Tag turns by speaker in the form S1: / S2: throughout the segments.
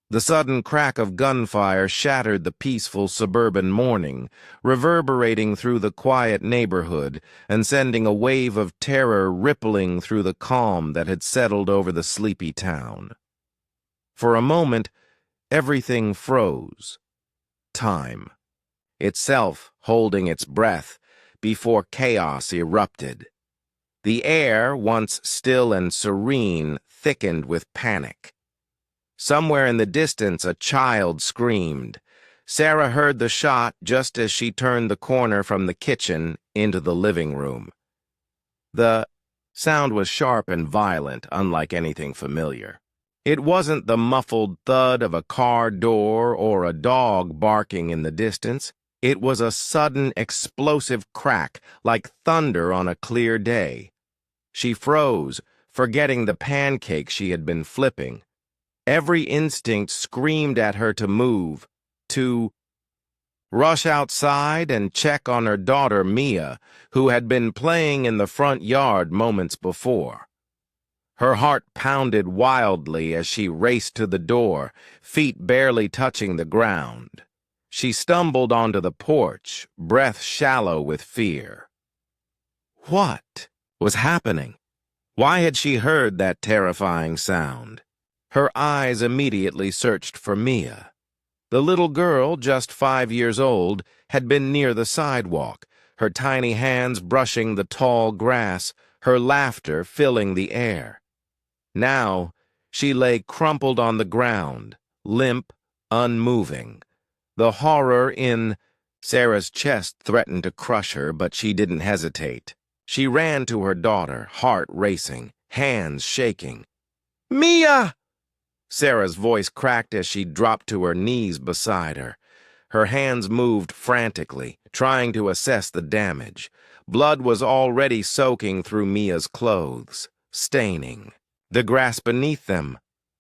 S1: The sudden crack of gunfire shattered the peaceful suburban morning, reverberating through the quiet neighborhood and sending a wave of terror rippling through the calm that had settled over the sleepy town. For a moment, everything froze. Time, itself holding its breath before chaos erupted. The air, once still and serene, thickened with panic. Somewhere in the distance, a child screamed. Sarah heard the shot just as she turned the corner from the kitchen into the living room. The sound was sharp and violent, unlike anything familiar. It wasn't the muffled thud of a car door or a dog barking in the distance. It was a sudden, explosive crack, like thunder on a clear day. She froze, forgetting the pancake she had been flipping. Every instinct screamed at her to move, to rush outside and check on her daughter Mia, who had been playing in the front yard moments before. Her heart pounded wildly as she raced to the door, feet barely touching the ground. She stumbled onto the porch, breath shallow with fear. What was happening? Why had she heard that terrifying sound? Her eyes immediately searched for Mia. The little girl, just 5 years old, had been near the sidewalk, her tiny hands brushing the tall grass, her laughter filling the air. Now, she lay crumpled on the ground, limp, unmoving. The horror in Sarah's chest threatened to crush her, but she didn't hesitate. She ran to her daughter, heart racing, hands shaking. "Mia!" Sarah's voice cracked as she dropped to her knees beside her. Her hands moved frantically, trying to assess the damage. Blood was already soaking through Mia's clothes, staining the grass beneath them.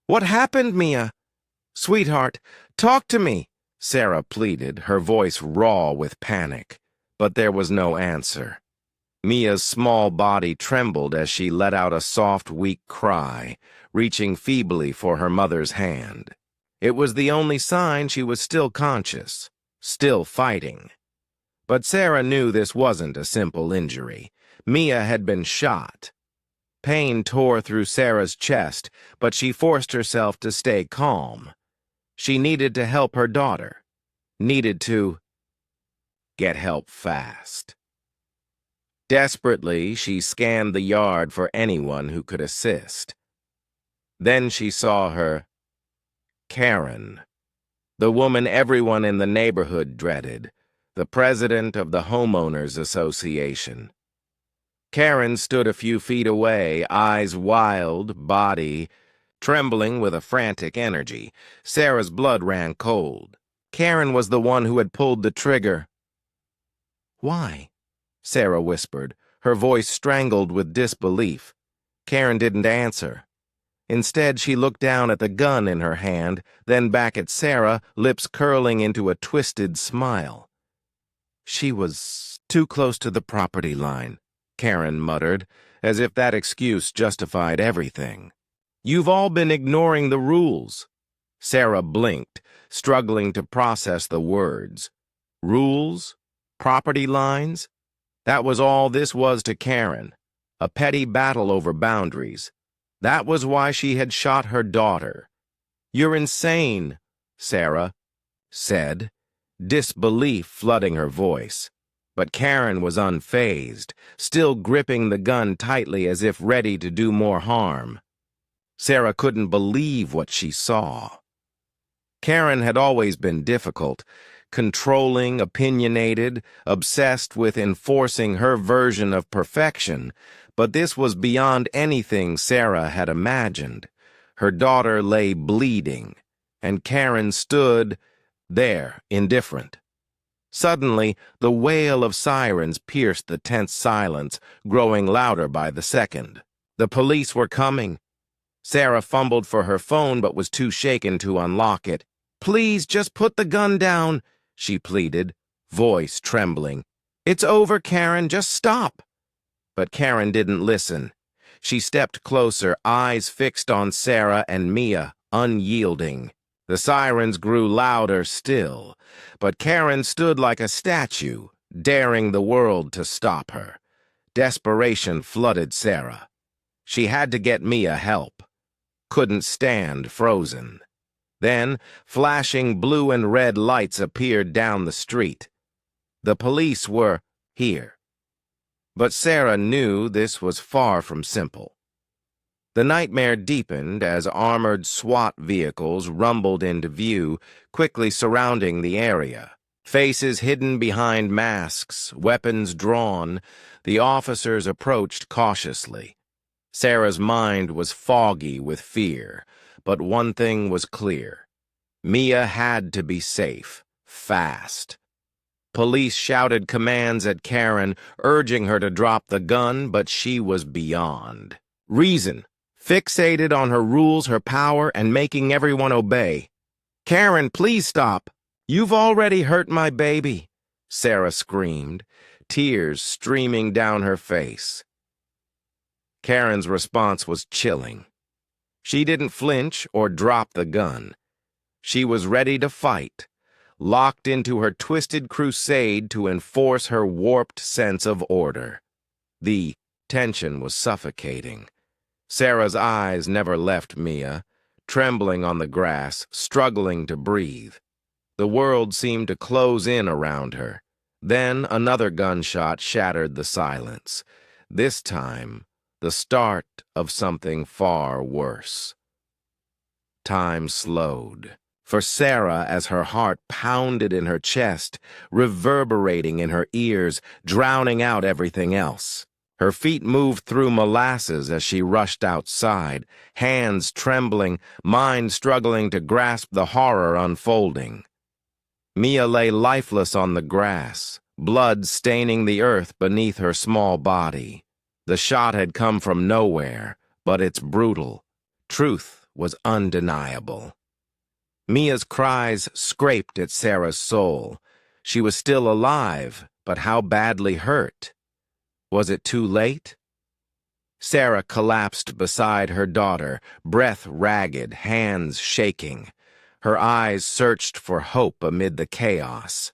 S1: "What happened, Mia?" "Sweetheart, talk to me," Sarah pleaded, her voice raw with panic. But there was no answer. Mia's small body trembled as she let out a soft, weak cry, reaching feebly for her mother's hand. It was the only sign she was still conscious, still fighting. But Sarah knew this wasn't a simple injury. Mia had been shot. Pain tore through Sarah's chest, but she forced herself to stay calm. She needed to help her daughter, needed to get help fast. Desperately, she scanned the yard for anyone who could assist. Then she saw her, Karen, the woman everyone in the neighborhood dreaded, the president of the Homeowners Association. Karen stood a few feet away, eyes wild, body trembling with a frantic energy. Sarah's blood ran cold. Karen was the one who had pulled the trigger. "Why?" Sarah whispered, her voice strangled with disbelief. Karen didn't answer. Instead, she looked down at the gun in her hand, then back at Sarah, lips curling into a twisted smile. "She was too close to the property line," Karen muttered, as if that excuse justified everything. "You've all been ignoring the rules." Sarah blinked, struggling to process the words. Rules? Property lines? That was all this was to Karen, a petty battle over boundaries. That was why she had shot her daughter. "You're insane," Sarah said, disbelief flooding her voice. But Karen was unfazed, still gripping the gun tightly as if ready to do more harm. Sarah couldn't believe what she saw. Karen had always been difficult, controlling, opinionated, obsessed with enforcing her version of perfection, but this was beyond anything Sarah had imagined. Her daughter lay bleeding, and Karen stood there, indifferent. Suddenly, the wail of sirens pierced the tense silence, growing louder by the second. The police were coming. Sarah fumbled for her phone but was too shaken to unlock it. "Please, just put the gun down," she pleaded, voice trembling. "It's over, Karen, just stop." But Karen didn't listen. She stepped closer, eyes fixed on Sarah and Mia, unyielding. The sirens grew louder still, but Karen stood like a statue, daring the world to stop her. Desperation flooded Sarah. She had to get Mia help. Couldn't stand frozen. Then, flashing blue and red lights appeared down the street. The police were here. But Sarah knew this was far from simple. The nightmare deepened as armored SWAT vehicles rumbled into view, quickly surrounding the area. Faces hidden behind masks, weapons drawn, the officers approached cautiously. Sarah's mind was foggy with fear, but one thing was clear. Mia had to be safe, fast. Police shouted commands at Karen, urging her to drop the gun, but she was beyond reason, fixated on her rules, her power, and making everyone obey. "Karen, please stop. You've already hurt my baby," Sarah screamed, tears streaming down her face. Karen's response was chilling. She didn't flinch or drop the gun. She was ready to fight, locked into her twisted crusade to enforce her warped sense of order. The tension was suffocating. Sarah's eyes never left Mia, trembling on the grass, struggling to breathe. The world seemed to close in around her. Then another gunshot shattered the silence. This time, the start of something far worse. Time slowed. For Sarah, as her heart pounded in her chest, reverberating in her ears, drowning out everything else. Her feet moved through molasses as she rushed outside, hands trembling, mind struggling to grasp the horror unfolding. Mia lay lifeless on the grass, blood staining the earth beneath her small body. The shot had come from nowhere, but it's brutal. Truth was undeniable. Mia's cries scraped at Sarah's soul. She was still alive, but how badly hurt? Was it too late? Sarah collapsed beside her daughter, breath ragged, hands shaking. Her eyes searched for hope amid the chaos.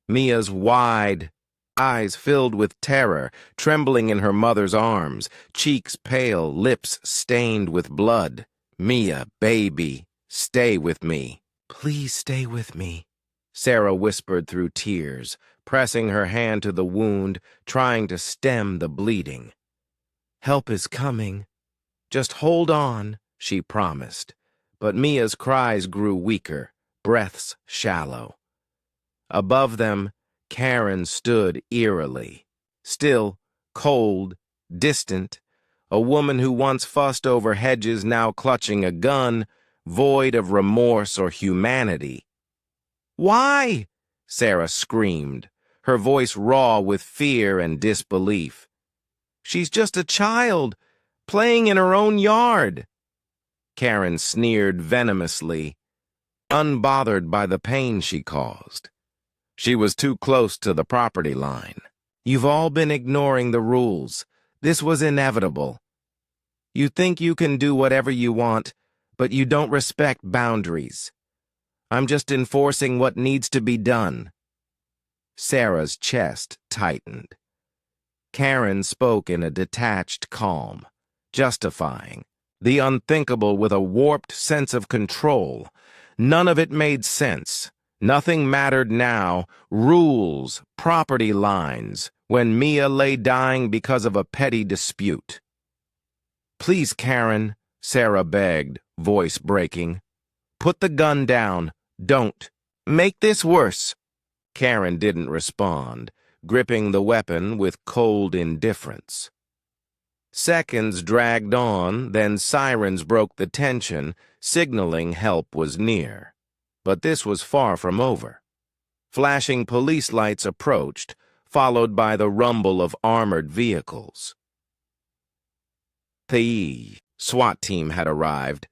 S1: Mia's wide eyes filled with terror, trembling in her mother's arms, cheeks pale, lips stained with blood. "Mia, baby, stay with me. Please stay with me," Sarah whispered through tears, pressing her hand to the wound, trying to stem the bleeding. "Help is coming. Just hold on," she promised. But Mia's cries grew weaker, breaths shallow. Above them, Karen stood eerily. Still, cold, distant, a woman who once fussed over hedges now clutching a gun, void of remorse or humanity. "Why?" Sarah screamed, her voice raw with fear and disbelief. "She's just a child, playing in her own yard." Karen sneered venomously, unbothered by the pain she caused. She was too close to the property line. "You've all been ignoring the rules. This was inevitable. You think you can do whatever you want, but you don't respect boundaries. I'm just enforcing what needs to be done." Sarah's chest tightened. Karen spoke in a detached calm, justifying the unthinkable with a warped sense of control. None of it made sense. Nothing mattered now. Rules, property lines, when Mia lay dying because of a petty dispute. "Please, Karen," Sarah begged, voice breaking. "Put the gun down. Don't make this worse." Karen didn't respond, gripping the weapon with cold indifference. Seconds dragged on, then sirens broke the tension, signaling help was near. But this was far from over. Flashing police lights approached, followed by the rumble of armored vehicles. The SWAT team had arrived.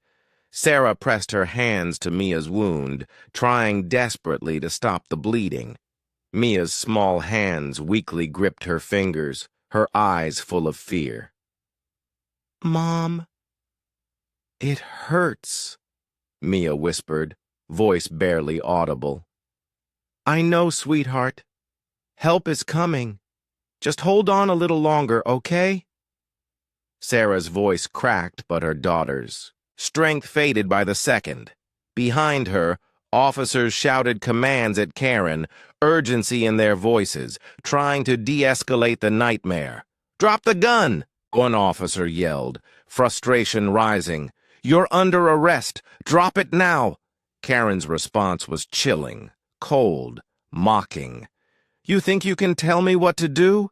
S1: Sarah pressed her hands to Mia's wound, trying desperately to stop the bleeding. Mia's small hands weakly gripped her fingers, her eyes full of fear. "Mom, it hurts." Mia whispered, voice barely audible. I know, sweetheart. Help is coming. Just hold on a little longer, okay? Sarah's voice cracked, but her daughter's strength faded by the second. Behind her, officers shouted commands at Karen, urgency in their voices, trying to de-escalate the nightmare. Drop the gun, one officer yelled, frustration rising. You're under arrest. Drop it now. Karen's response was chilling, cold, mocking. You think you can tell me what to do?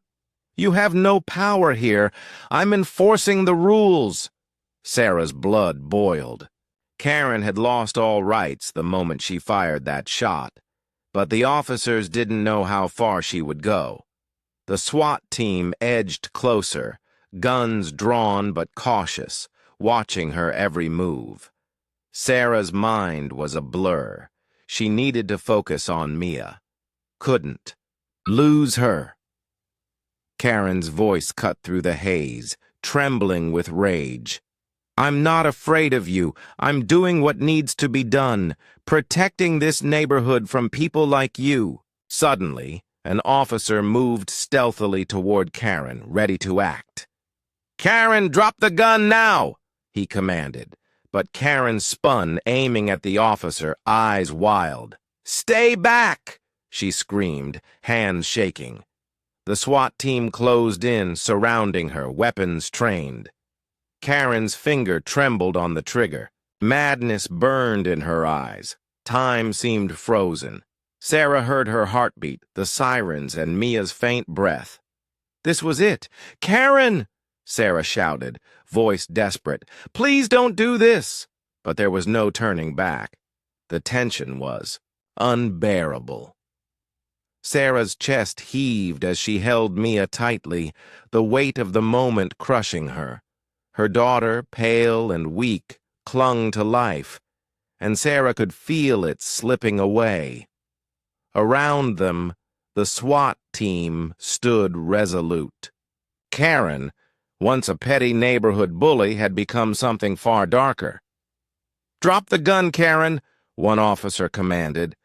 S1: You have no power here. I'm enforcing the rules. Sarah's blood boiled. Karen had lost all rights the moment she fired that shot, but the officers didn't know how far she would go. The SWAT team edged closer, guns drawn but cautious, watching her every move. Sarah's mind was a blur. She needed to focus on Mia. Couldn't. Lose her. Karen's voice cut through the haze, trembling with rage. I'm not afraid of you. I'm doing what needs to be done, protecting this neighborhood from people like you. Suddenly, an officer moved stealthily toward Karen, ready to act. Karen, drop the gun now, he commanded, but Karen spun, aiming at the officer, eyes wild. Stay back, she screamed, hands shaking. The SWAT team closed in, surrounding her, weapons trained. Karen's finger trembled on the trigger. Madness burned in her eyes. Time seemed frozen. Sarah heard her heartbeat, the sirens, and Mia's faint breath. This was it. Karen! Sarah shouted, voice desperate. Please don't do this! But there was no turning back. The tension was unbearable. Sarah's chest heaved as she held Mia tightly, the weight of the moment crushing her. Her daughter, pale and weak, clung to life, and Sarah could feel it slipping away. Around them, the SWAT team stood resolute. Karen, once a petty neighborhood bully, had become something far darker. Drop the gun, Karen, one officer commanded.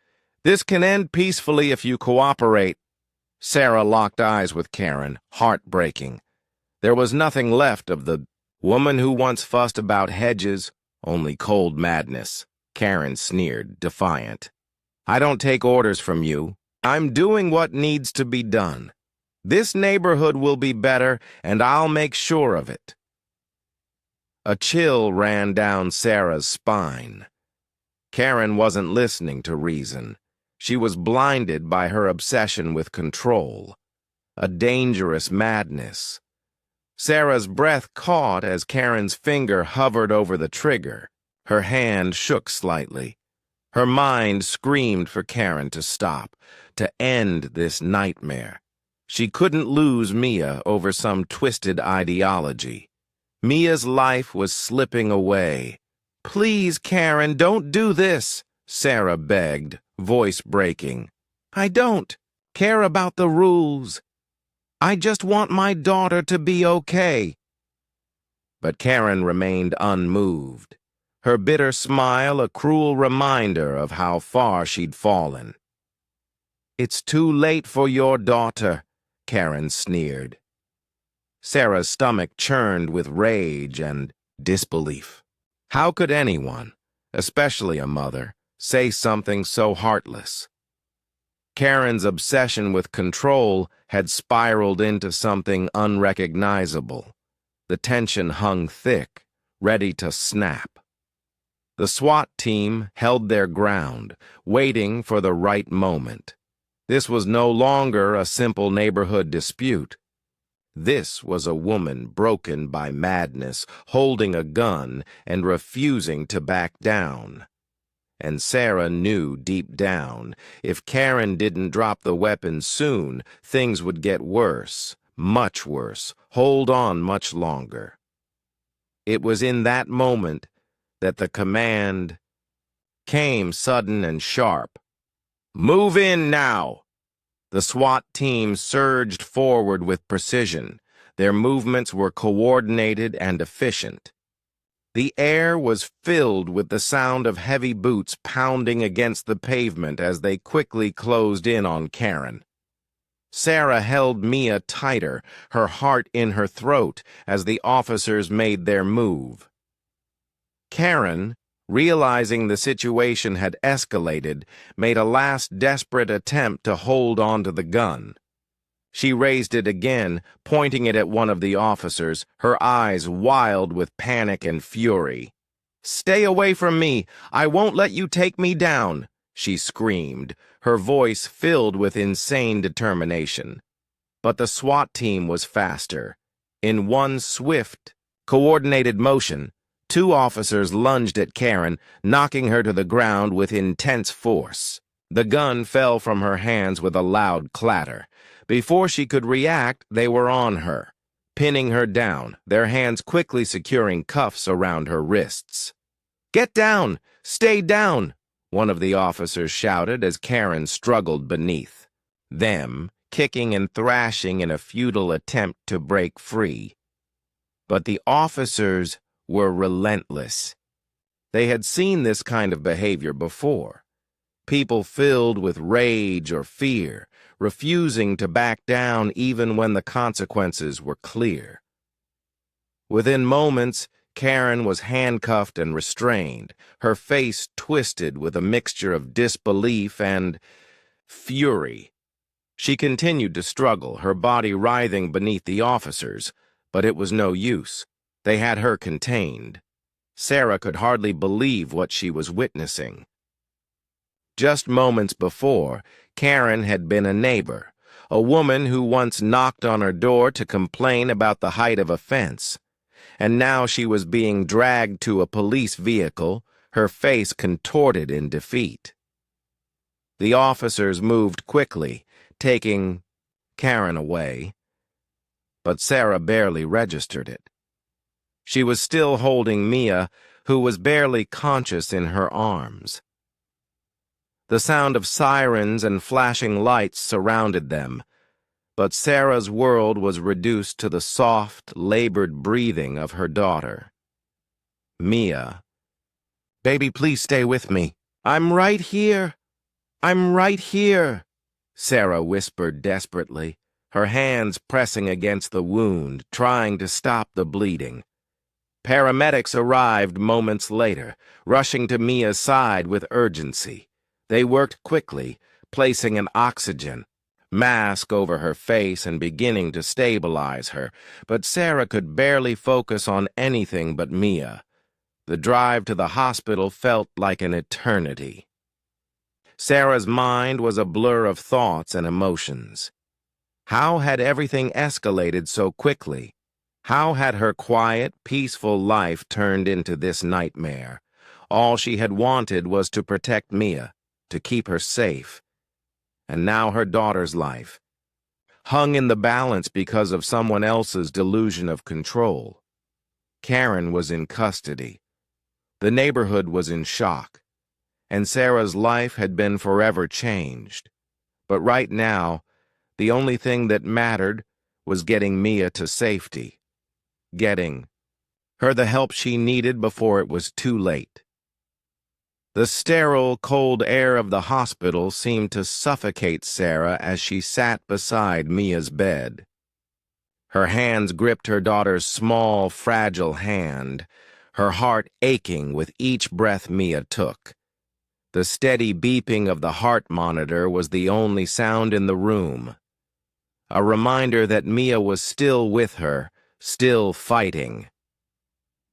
S1: This can end peacefully if you cooperate. Sarah locked eyes with Karen, heartbreaking. There was nothing left of the woman who once fussed about hedges, only cold madness. Karen sneered, defiant. I don't take orders from you. I'm doing what needs to be done. This neighborhood will be better, and I'll make sure of it. A chill ran down Sarah's spine. Karen wasn't listening to reason. She was blinded by her obsession with control. A dangerous madness. Sarah's breath caught as Karen's finger hovered over the trigger. Her hand shook slightly. Her mind screamed for Karen to stop, to end this nightmare. She couldn't lose Mia over some twisted ideology. Mia's life was slipping away. Please, Karen, don't do this, Sarah begged, voice breaking. I don't care about the rules. I just want my daughter to be okay. But Karen remained unmoved, her bitter smile a cruel reminder of how far she'd fallen. It's too late for your daughter, Karen sneered. Sarah's stomach churned with rage and disbelief. How could anyone, especially a mother, say something so heartless? Karen's obsession with control had spiraled into something unrecognizable. The tension hung thick, ready to snap. The SWAT team held their ground, waiting for the right moment. This was no longer a simple neighborhood dispute. This was a woman broken by madness, holding a gun and refusing to back down. And Sarah knew deep down, if Karen didn't drop the weapon soon, things would get worse, much worse, hold on much longer. It was in that moment that the command came sudden and sharp. Move in now! The SWAT team surged forward with precision. Their movements were coordinated and efficient. The air was filled with the sound of heavy boots pounding against the pavement as they quickly closed in on Karen. Sarah held Mia tighter, her heart in her throat, as the officers made their move. Karen, realizing the situation had escalated, made a last desperate attempt to hold onto the gun. She raised it again, pointing it at one of the officers, her eyes wild with panic and fury. "Stay away from me! I won't let you take me down!" she screamed, her voice filled with insane determination. But the SWAT team was faster. In one swift, coordinated motion, two officers lunged at Karen, knocking her to the ground with intense force. The gun fell from her hands with a loud clatter. Before she could react, they were on her, pinning her down, their hands quickly securing cuffs around her wrists. "Get down! Stay down!" one of the officers shouted as Karen struggled beneath them, kicking and thrashing in a futile attempt to break free. But the officers were relentless. They had seen this kind of behavior before. People filled with rage or fear, refusing to back down even when the consequences were clear. Within moments, Karen was handcuffed and restrained, her face twisted with a mixture of disbelief and fury. She continued to struggle, her body writhing beneath the officers, but it was no use. They had her contained. Sarah could hardly believe what she was witnessing. Just moments before, Karen had been a neighbor, a woman who once knocked on her door to complain about the height of a fence. And now she was being dragged to a police vehicle, her face contorted in defeat. The officers moved quickly, taking Karen away, but Sarah barely registered it. She was still holding Mia, who was barely conscious, in her arms. The sound of sirens and flashing lights surrounded them, but Sarah's world was reduced to the soft, labored breathing of her daughter. Mia. "Baby, please stay with me." "I'm right here. I'm right here," Sarah whispered desperately, her hands pressing against the wound, trying to stop the bleeding. Paramedics arrived moments later, rushing to Mia's side with urgency. They worked quickly, placing an oxygen mask over her face and beginning to stabilize her, but Sarah could barely focus on anything but Mia. The drive to the hospital felt like an eternity. Sarah's mind was a blur of thoughts and emotions. How had everything escalated so quickly? How had her quiet, peaceful life turned into this nightmare? All she had wanted was to protect Mia, to keep her safe. And now her daughter's life hung in the balance because of someone else's delusion of control. Karen was in custody. The neighborhood was in shock, and Sarah's life had been forever changed. But right now, the only thing that mattered was getting Mia to safety, getting her the help she needed before it was too late. The sterile, cold air of the hospital seemed to suffocate Sarah as she sat beside Mia's bed. Her hands gripped her daughter's small, fragile hand, her heart aching with each breath Mia took. The steady beeping of the heart monitor was the only sound in the room, a reminder that Mia was still with her, still fighting.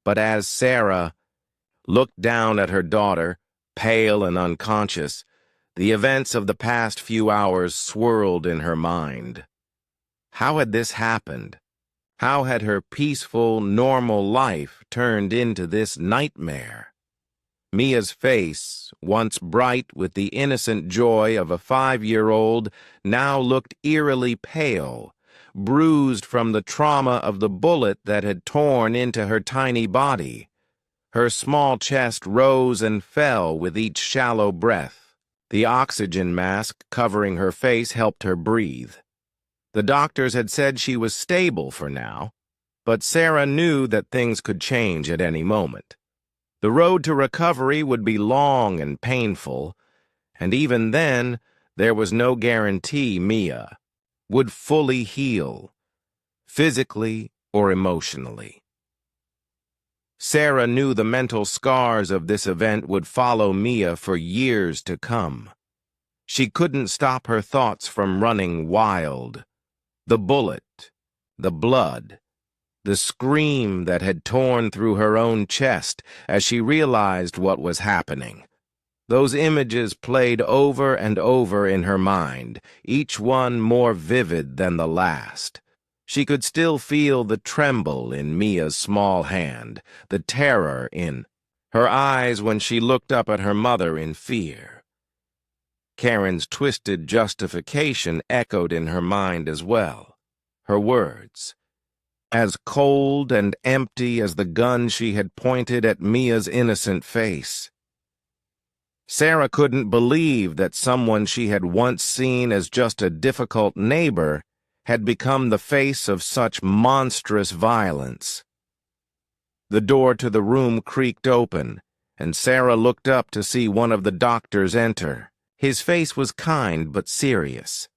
S1: But as Sarah looked down at her daughter, pale and unconscious, the events of the past few hours swirled in her mind. How had this happened? How had her peaceful, normal life turned into this nightmare? Mia's face, once bright with the innocent joy of a 5-year-old, now looked eerily pale, bruised from the trauma of the bullet that had torn into her tiny body. Her small chest rose and fell with each shallow breath. The oxygen mask covering her face helped her breathe. The doctors had said she was stable for now, But Sarah knew that things could change at any moment. The road to recovery would be long and painful, and even then, there was no guarantee Mia would fully heal, physically or emotionally. Sarah knew the mental scars of this event would follow Mia for years to come. She couldn't stop her thoughts from running wild. The bullet, the blood, the scream that had torn through her own chest as she realized what was happening. Those images played over and over in her mind, each one more vivid than the last. She could still feel the tremble in Mia's small hand, the terror in her eyes when she looked up at her mother in fear. Karen's twisted justification echoed in her mind as well. Her words, as cold and empty as the gun she had pointed at Mia's innocent face. Sarah couldn't believe that someone she had once seen as just a difficult neighbor had become the face of such monstrous violence. The door to the room creaked open, and Sarah looked up to see one of the doctors enter. His face was kind but serious.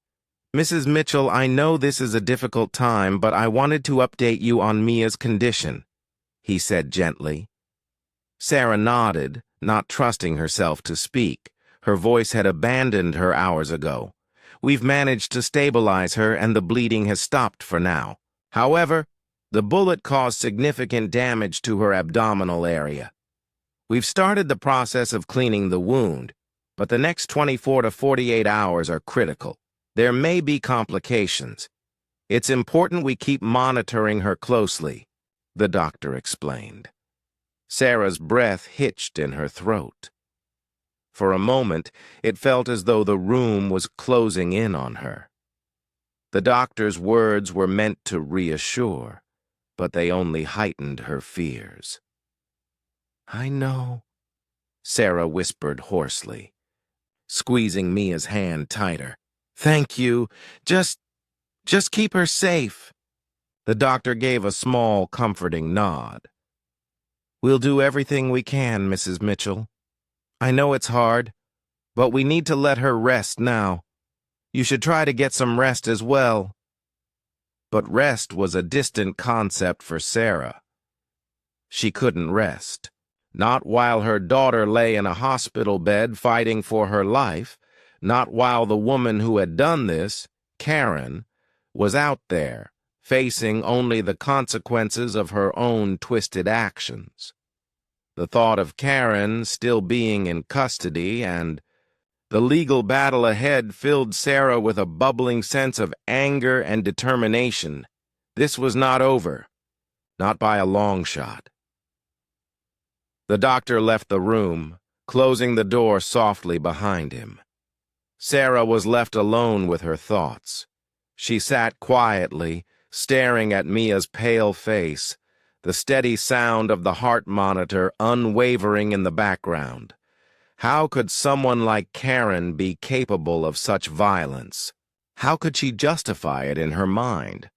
S1: "Mrs. Mitchell, I know this is a difficult time, but I wanted to update you on Mia's condition," he said gently. Sarah nodded, not trusting herself to speak. Her voice had abandoned her hours ago. "We've managed to stabilize her, and the bleeding has stopped for now. However, the bullet caused significant damage to her abdominal area. We've started the process of cleaning the wound, but the next 24 to 48 hours are critical. There may be complications. It's important we keep monitoring her closely," the doctor explained. Sarah's breath hitched in her throat. For a moment, it felt as though the room was closing in on her. The doctor's words were meant to reassure, but they only heightened her fears. "I know," Sarah whispered hoarsely, squeezing Mia's hand tighter. "Thank you. Just keep her safe." The doctor gave a small, comforting nod. "We'll do everything we can, Mrs. Mitchell. I know it's hard, but we need to let her rest now. You should try to get some rest as well." But rest was a distant concept for Sarah. She couldn't rest, not while her daughter lay in a hospital bed fighting for her life, not while the woman who had done this, Karen, was out there, facing only the consequences of her own twisted actions. The thought of Karen still being in custody and the legal battle ahead filled Sarah with a bubbling sense of anger and determination. This was not over, not by a long shot. The doctor left the room, closing the door softly behind him. Sarah was left alone with her thoughts. She sat quietly, staring at Mia's pale face, the steady sound of the heart monitor unwavering in the background. How could someone like Karen be capable of such violence? How could she justify it in her mind?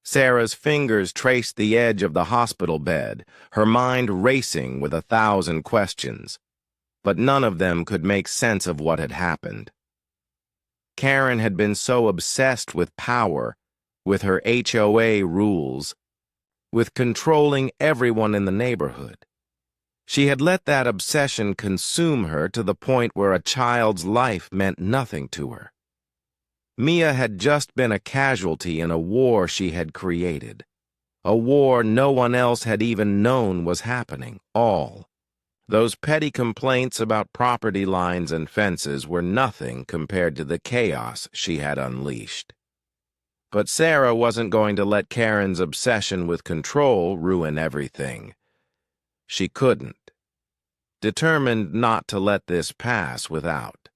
S1: Sarah's fingers traced the edge of the hospital bed, her mind racing with 1,000 questions. But none of them could make sense of what had happened. Karen had been so obsessed with power, with her HOA rules, with controlling everyone in the neighborhood. She had let that obsession consume her to the point where a child's life meant nothing to her. Mia had just been a casualty in a war she had created, a war no one else had even known was happening, all. Those petty complaints about property lines and fences were nothing compared to the chaos she had unleashed. But Sarah wasn't going to let Karen's obsession with control ruin everything. She couldn't. Determined not to let this pass without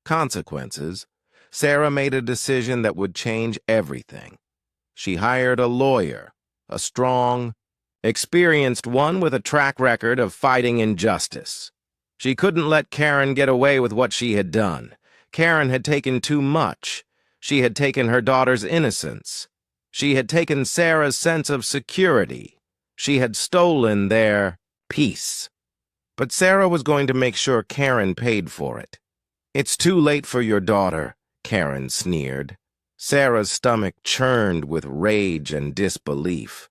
S1: consequences, Sarah made a decision that would change everything. She hired a lawyer, a strong, experienced one with a track record of fighting injustice. She couldn't let Karen get away with what she had done. Karen had taken too much. She had taken her daughter's innocence. She had taken Sarah's sense of security. She had stolen their peace. But Sarah was going to make sure Karen paid for it. "It's too late for your daughter," Karen sneered. Sarah's stomach churned with rage and disbelief.